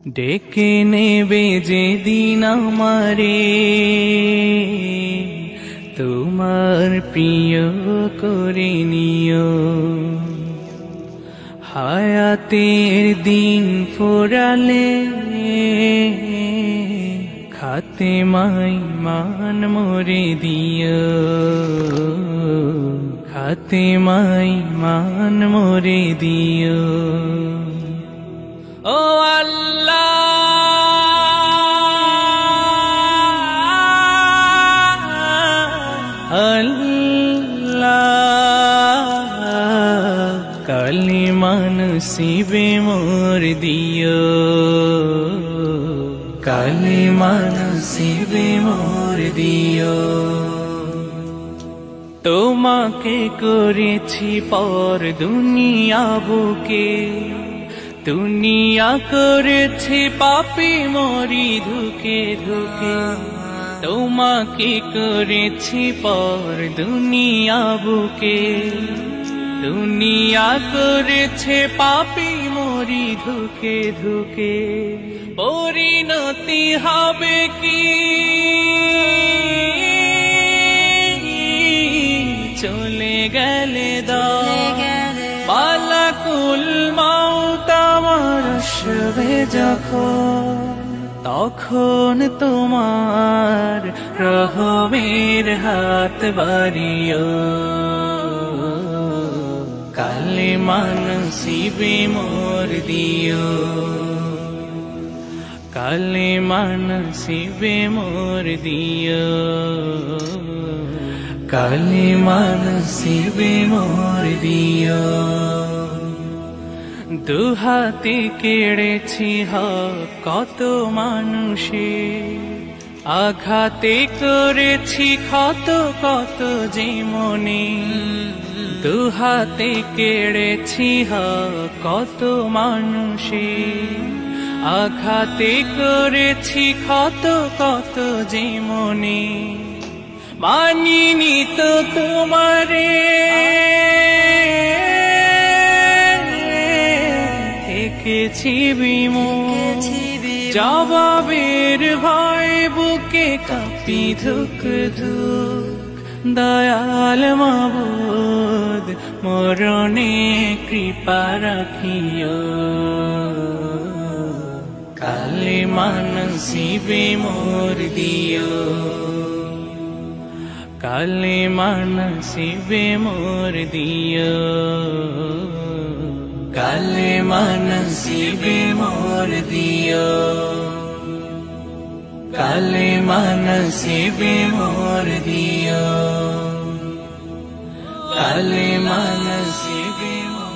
ডেকে নেবে যেদিন আমারে তোমার প্রিয় করে নিও। হায়াতের দিন ফোরালে খাতেমায় মান মোরে দিও। খাতেমায় মান মোরে দিও। ও আল্লাহ আল্লাহ কালিমা নসিবে মোর দিও। কালিমা নসিবে মোর দিও। তোমাকে করেছি পর দুনিয়া বুকে, দুনিয়া করেছি পাপী মরি ধুকে ধুকে। তোমাকে করেছি পর দুনিয়া বুকে, দুনিয়া করেছে পাপী মরি ধুকে ধুকে। পরিণতি হবে কি চলে গেলে মালাকুল মউত আমার আসবে যখন, তখন তোমার রহমের হাত বাড়িও। কালিমা নসিবে মোর দিও। কালিমা নসিবে মোর দিও। কালিমা নসিবে মোর দিও। দুহাতে কেড়েছি হক কত মানুষে, আঘাতে করেছি ক্ষত কত যে মনে। দুহাতে কেড়েছি হক কত মানুষে, আঘাতে করেছি ক্ষত কত যে মনে। মানিনি তো তোমারে থেকেছি বিমূঢ়, জবাবের ভয় বুকে কাঁপি ধুক ধুক। দয়াল মাবুদ মরণে কৃপা রাখিও। কালিমা নসিবে মোর দিও। কালিমা নসিবে মোর দিও। কালিমা নসিবে মোর দিও। কালিমা নসিবে মোর দিও। কালিমা নসিবে মোর